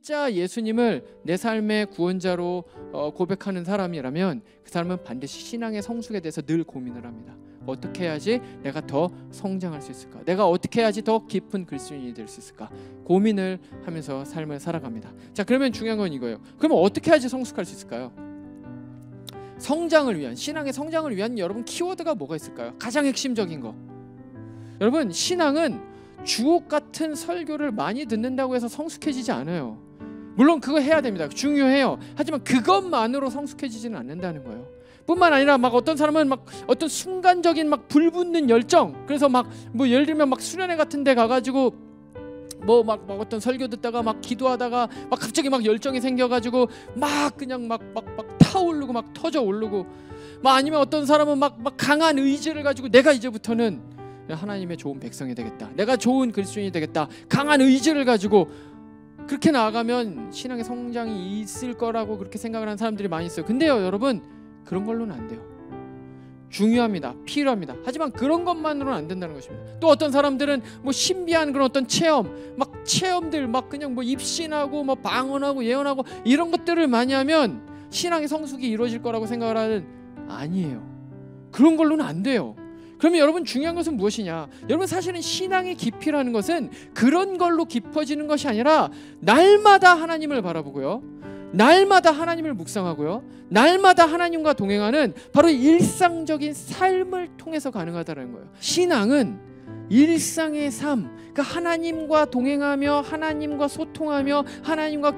진짜 예수님을 내 삶의 구원자로 고백하는 사람이라면 그 사람은 반드시 신앙의 성숙에 대해서 늘 고민을 합니다. 어떻게 해야지 내가 더 성장할 수 있을까? 내가 어떻게 해야지 더 깊은 그리스도인이 될 수 있을까? 고민을 하면서 삶을 살아갑니다. 자, 그러면 중요한 건 이거예요. 그러면 어떻게 해야지 성숙할 수 있을까요? 성장을 위한, 신앙의 성장을 위한 여러분 키워드가 뭐가 있을까요? 가장 핵심적인 거. 여러분, 신앙은 주옥 같은 설교를 많이 듣는다고 해서 성숙해지지 않아요. 물론 그거 해야 됩니다. 중요해요. 하지만 그것만으로 성숙해지지는 않는다는 거예요. 뿐만 아니라 막 어떤 사람은 막 어떤 순간적인 막 불붙는 열정, 그래서 막 뭐 예를 들면 막 수련회 같은 데 가가지고 뭐 막 어떤 설교 듣다가 막 기도하다가 막 갑자기 막 열정이 생겨가지고 막 그냥 막 타오르고 막 터져 오르고, 막 아니면 어떤 사람은 막 강한 의지를 가지고 내가 이제부터는 하나님의 좋은 백성이 되겠다, 내가 좋은 그리스도인이 되겠다, 강한 의지를 가지고 그렇게 나아가면 신앙의 성장이 있을 거라고 그렇게 생각을 하는 사람들이 많이 있어요. 근데요 여러분, 그런 걸로는 안 돼요. 중요합니다. 필요합니다. 하지만 그런 것만으로는 안 된다는 것입니다. 또 어떤 사람들은 뭐 신비한 그런 어떤 체험들 막 그냥 뭐 입신하고 뭐 방언하고 예언하고 이런 것들을 많이 하면 신앙의 성숙이 이루어질 거라고 생각을 하는, 아니에요. 그런 걸로는 안 돼요. 그러면 여러분, 중요한 것은 무엇이냐? 여러분, 사실은 신앙의 깊이라는 것은 그런 걸로 깊어지는 것이 아니라 날마다 하나님을 바라보고요, 날마다 하나님을 묵상하고요, 날마다 하나님과 동행하는 바로 일상적인 삶을 통해서 가능하다는 거예요. 신앙은 일상의 삶, 그러니까 하나님과 동행하며 하나님과 소통하며 하나님과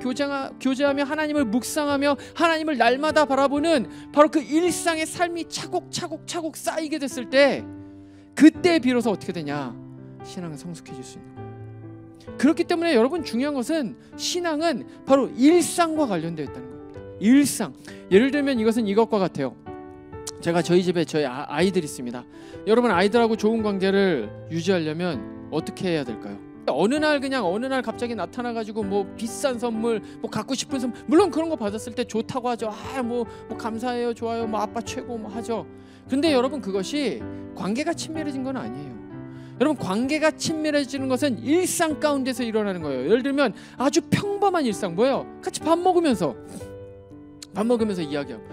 교제하며 하나님을 묵상하며 하나님을 날마다 바라보는 바로 그 일상의 삶이 차곡차곡 쌓이게 됐을 때, 그때 비로소 어떻게 되냐? 신앙은 성숙해질 수 있는 거예요. 그렇기 때문에 여러분, 중요한 것은 신앙은 바로 일상과 관련되어 있다는 겁니다. 일상. 예를 들면 이것은 이것과 같아요. 제가 저희 집에 저희 아이들이 있습니다. 여러분, 아이들하고 좋은 관계를 유지하려면 어떻게 해야 될까요? 어느 날 갑자기 나타나가지고 뭐 비싼 선물, 뭐 갖고 싶은 선물, 물론 그런 거 받았을 때 좋다고 하죠. 뭐 감사해요, 좋아요, 뭐 아빠 최고 뭐 하죠. 근데 여러분, 그것이 관계가 친밀해진 건 아니에요. 여러분, 관계가 친밀해지는 것은 일상 가운데서 일어나는 거예요. 예를 들면 아주 평범한 일상, 뭐예요? 같이 밥 먹으면서 이야기하고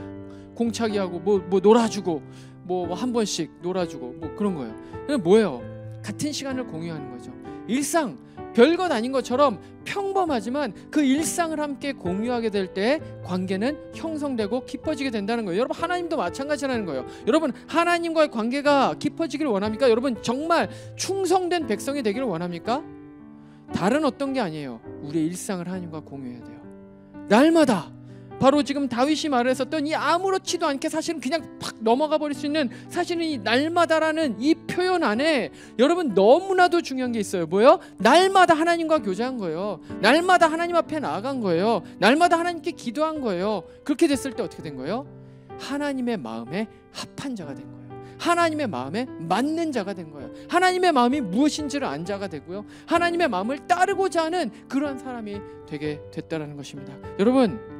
공차기하고 뭐 놀아주고 뭐 한 번씩 놀아주고 뭐 그런 거예요. 뭐예요? 같은 시간을 공유하는 거죠. 일상, 별것 아닌 것처럼 평범하지만 그 일상을 함께 공유하게 될 때 관계는 형성되고 깊어지게 된다는 거예요. 여러분, 하나님도 마찬가지라는 거예요. 여러분, 하나님과의 관계가 깊어지기를 원합니까? 여러분, 정말 충성된 백성이 되기를 원합니까? 다른 어떤 게 아니에요. 우리의 일상을 하나님과 공유해야 돼요. 날마다. 바로 지금 다윗이 말했었던 이 아무렇지도 않게 사실은 그냥 팍 넘어가 버릴 수 있는, 사실은 이 날마다라는 이 표현 안에 여러분 너무나도 중요한 게 있어요. 뭐예요? 날마다 하나님과 교제한 거예요. 날마다 하나님 앞에 나아간 거예요. 날마다 하나님께 기도한 거예요. 그렇게 됐을 때 어떻게 된 거예요? 하나님의 마음에 합한 자가 된 거예요. 하나님의 마음에 맞는 자가 된 거예요. 하나님의 마음이 무엇인지를 안 자가 되고요, 하나님의 마음을 따르고자 하는 그러한 사람이 되게 됐다라는 것입니다. 여러분,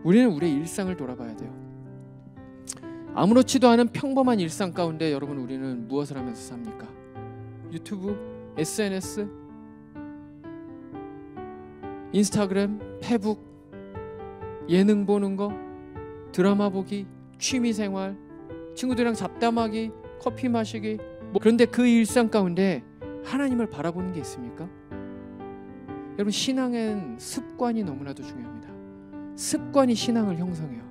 우리는 우리의 일상을 돌아봐야 돼요. 아무렇지도 않은 평범한 일상 가운데 여러분, 우리는 무엇을 하면서 삽니까? 유튜브, SNS, 인스타그램, 페북, 예능 보는 거, 드라마 보기, 취미생활, 친구들이랑 잡담하기, 커피 마시기, 그런데 그 일상 가운데 하나님을 바라보는 게 있습니까? 여러분, 신앙엔 습관이 너무나도 중요합니다. 습관이 신앙을 형성해요.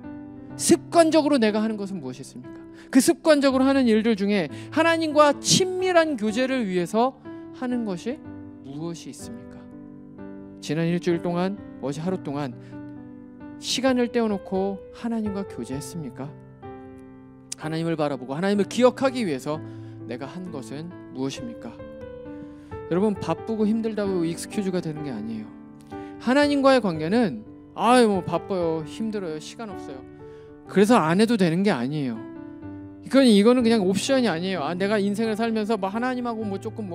습관적으로 내가 하는 것은 무엇이 있습니까? 그 습관적으로 하는 일들 중에 하나님과 친밀한 교제를 위해서 하는 것이 무엇이 있습니까? 지난 일주일 동안, 어제 하루 동안 시간을 떼어놓고 하나님과 교제했습니까? 하나님을 바라보고 하나님을 기억하기 위해서 내가 한 것은 무엇입니까? 여러분, 바쁘고 힘들다고 익스큐즈가 되는 게 아니에요. 하나님과의 관계는 뭐 바빠요, 힘들어요, 시간 없어요, 그래서 안 해도 되는 게 아니에요. 이거는 그냥 옵션이 아니에요. 내가 인생을 살면서 뭐 하나님하고 뭐 조금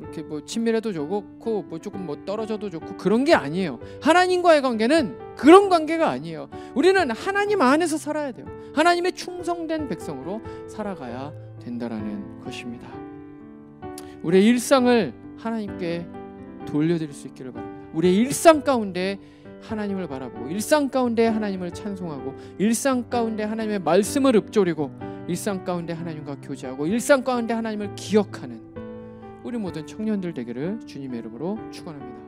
이렇게 뭐 친밀해도 좋고 뭐 조금 뭐 떨어져도 좋고 그런 게 아니에요. 하나님과의 관계는 그런 관계가 아니에요. 우리는 하나님 안에서 살아야 돼요. 하나님의 충성된 백성으로 살아가야 된다라는 것입니다. 우리의 일상을 하나님께 돌려드릴 수 있기를 바랍니다. 우리의 일상 가운데 하나님을 바라보고 일상 가운데 하나님을 찬송하고 일상 가운데 하나님의 말씀을 읊조리고 일상 가운데 하나님과 교제하고 일상 가운데 하나님을 기억하는 우리 모든 청년들 되기를 주님의 이름으로 축원합니다.